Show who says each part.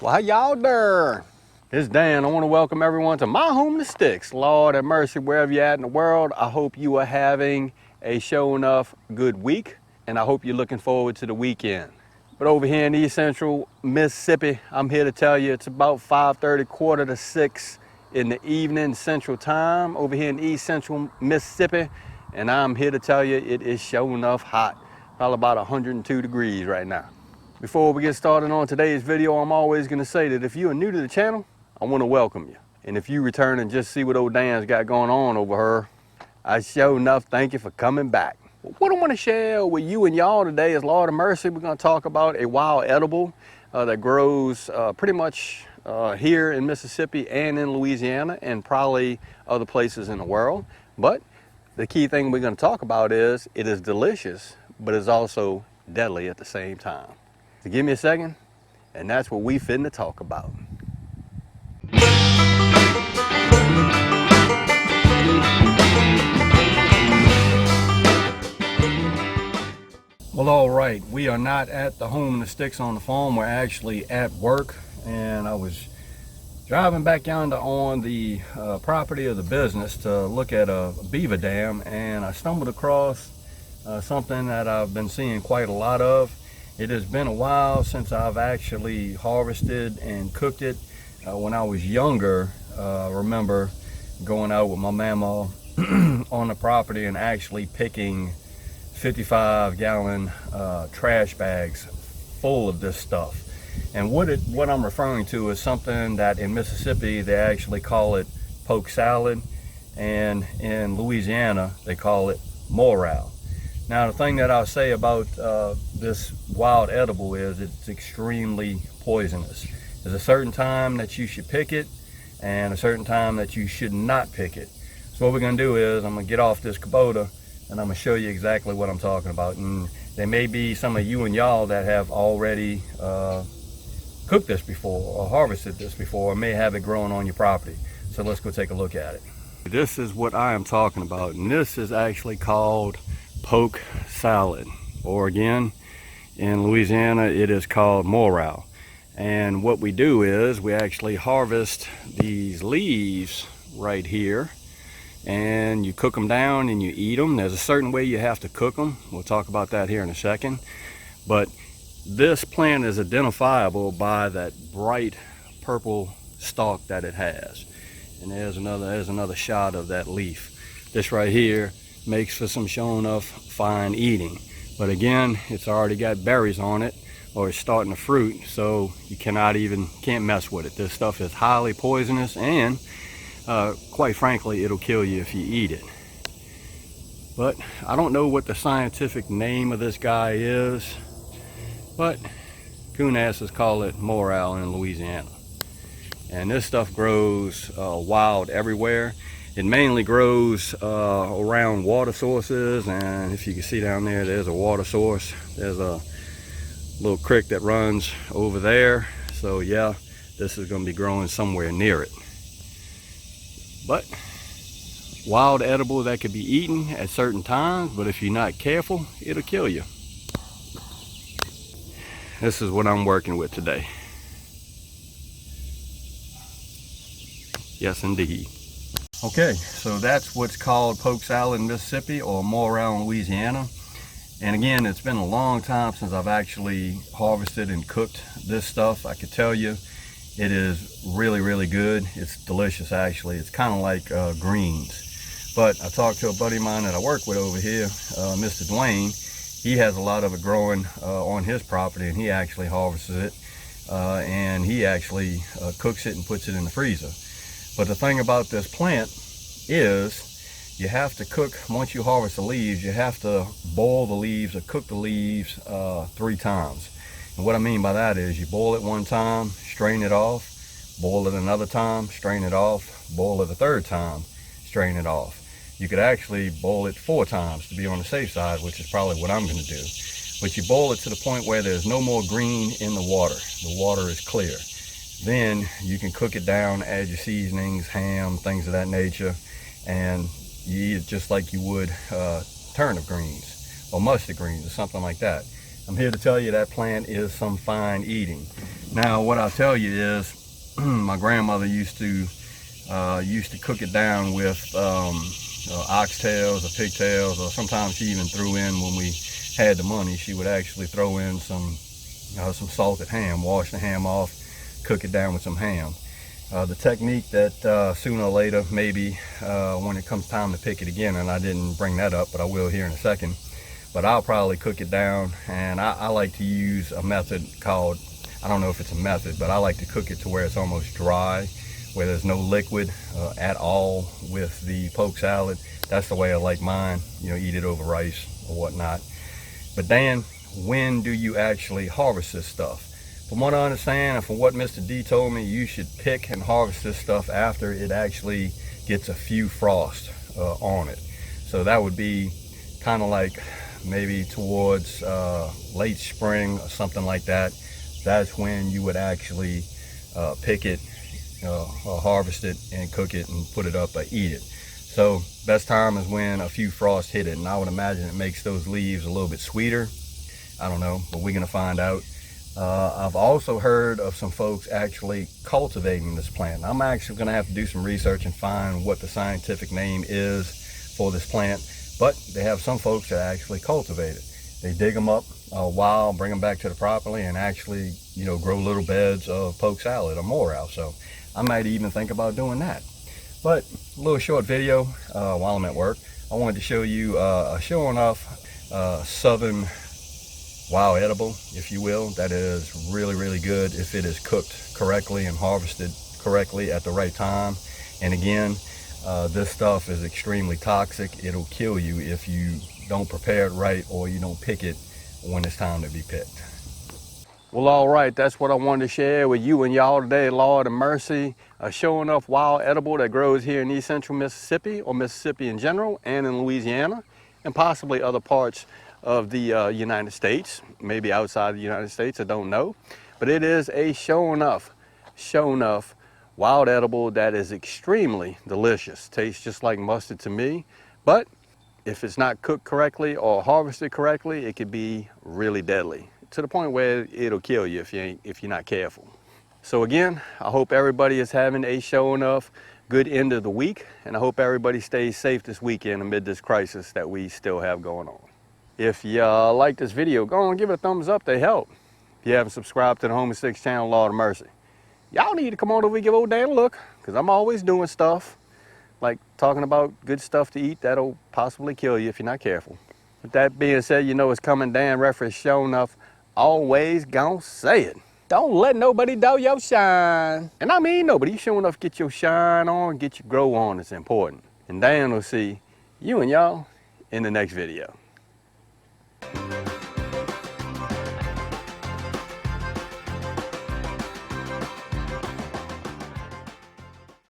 Speaker 1: Well, how y'all doing? It's Dan. I want to welcome everyone to my home, the Sticks. Lord have mercy, wherever you're at in the world. I hope you are having a show enough good week, and I hope you're looking forward to the weekend. But over here in East Central Mississippi, I'm here to tell you it's about 5:30, quarter to 6 in the evening Central Time over here in East Central Mississippi, and I'm here to tell you it is sure enough hot. Probably about 102 degrees right now. Before we get started on today's video, I'm always going to say that if you are new to the channel, I want to welcome you. And if you return and just see what old Dan's got going on over her, I sure enough thank you for coming back. What I want to share with you and y'all today is, Lord of mercy, we're going to talk about a wild edible that grows pretty much here in Mississippi and in Louisiana and probably other places in the world. But the key thing we're going to talk about is it is delicious, but it's also deadly at the same time. So give me a second, and that's what we finna talk about. Well, all right, we are not at the home of the Sticks on the farm. We're actually at work, and I was driving back yonder on the property of the business to look at a beaver dam, and I stumbled across something that I've been seeing quite a lot of. It has been a while since I've actually harvested and cooked it. When I was younger, I remember going out with my mama on the property and actually picking 55-gallon trash bags full of this stuff. And what I'm referring to is something that in Mississippi they actually call it poke salad, and in Louisiana they call it morale. Now, the thing that I'll say about this wild edible is it's extremely poisonous. There's a certain time that you should pick it and a certain time that you should not pick it. So what we're going to do is I'm going to get off this Kubota and I'm going to show you exactly what I'm talking about. And there may be some of you and y'all that have already cooked this before or harvested this before, or may have it growing on your property. So let's go take a look at it. This is what I am talking about, and this is actually called poke salad, or again in Louisiana it is called morale. And what we do is we actually harvest these leaves right here, and you cook them down and you eat them. There's a certain way you have to cook them. We'll talk about that here in a second. But this plant is identifiable by that bright purple stalk that it has. And there's another shot of that leaf. This right here makes for some sure enough fine eating. But again, it's already got berries on it, or it's starting to fruit, so you can't mess with it. This stuff is highly poisonous, and quite frankly, it'll kill you if you eat it. But I don't know what the scientific name of this guy is, but coonasses call it morale in Louisiana. And this stuff grows wild everywhere. It mainly grows around water sources, and if you can see down there, there's a water source. There's a little creek that runs over there. So yeah, this is going to be growing somewhere near it. But wild edible that could be eaten at certain times, but if you're not careful, it'll kill you. This is what I'm working with today. Yes, indeed. Okay, so that's what's called poke salad in Mississippi, or morale in Louisiana. And again, it's been a long time since I've actually harvested and cooked this stuff. I could tell you it is really, really good. It's delicious, actually. It's kind of like greens. But I talked to a buddy of mine that I work with over here, Mr. Dwayne. He has a lot of it growing on his property, and he actually harvests it. And he actually cooks it and puts it in the freezer. But the thing about this plant is you have to cook, once you harvest the leaves, you have to boil the leaves or cook the leaves 3 times. And what I mean by that is you boil it 1 time, strain it off, boil it another time, strain it off, boil it a 3rd time, strain it off. You could actually boil it 4 times to be on the safe side, which is probably what I'm going to do. But you boil it to the point where there's no more green in the water. The water is clear. Then you can cook it down, add your seasonings, ham, things of that nature, and you eat it just like you would turnip greens or mustard greens or something like that. I'm here to tell you that plant is some fine eating. Now, what I'll tell you is, my grandmother used to cook it down with oxtails or pigtails, or sometimes she even threw in, when we had the money, she would actually throw in some salted ham, wash the ham off, cook it down with some ham. The technique that sooner or later, maybe when it comes time to pick it again, and I didn't bring that up, but I will here in a second, but I'll probably cook it down, and I like to use a method called, I don't know if it's a method, but I like to cook it to where it's almost dry, where there's no liquid at all with the poke salad. That's the way I like mine, you know, eat it over rice or whatnot. But Dan, when do you actually harvest this stuff? From what I understand, and from what Mr. D told me, you should pick and harvest this stuff after it actually gets a few frost on it. So that would be kind of like maybe towards late spring or something like that. That's when you would actually pick it, harvest it, and cook it and put it up or eat it. So best time is when a few frost hit it, and I would imagine it makes those leaves a little bit sweeter. I don't know, but we're gonna find out. I've also heard of some folks actually cultivating this plant. I'm actually gonna have to do some research and find what the scientific name is for this plant, but they have some folks that actually cultivate it. They dig them up wild, bring them back to the property, and actually, you know, grow little beds of poke salad or more out. So I might even think about doing that. But a little short video while I'm at work. I wanted to show you showing off southern wild edible, if you will, that is really, really good if it is cooked correctly and harvested correctly at the right time. And again, this stuff is extremely toxic. It'll kill you if you don't prepare it right or you don't pick it when it's time to be picked. Well, all right, that's what I wanted to share with you and y'all today. Lord of mercy, showing off wild edible that grows here in East Central Mississippi, or Mississippi in general, and in Louisiana, and possibly other parts of the United States, maybe outside the United States, I don't know. But it is a shown off wild edible that is extremely delicious. Tastes just like mustard to me, but if it's not cooked correctly or harvested correctly, it could be really deadly, to the point where it'll kill you if you're not careful. So again, I hope everybody is having a showing off good end of the week, and I hope everybody stays safe this weekend amid this crisis that we still have going on. If you like this video, go on and give it a thumbs up to help. If you haven't subscribed to the Home and Sticks channel, Lord of mercy, y'all need to come on over and give old Dan a look, because I'm always doing stuff, like talking about good stuff to eat that'll possibly kill you if you're not careful. With that being said, you know it's coming. Dan reference showing off, always gonna say it. Don't let nobody doubt your shine. And I mean nobody. You sure enough get your shine on, get your grow on. It's important. And Dan will see you and y'all in the next video.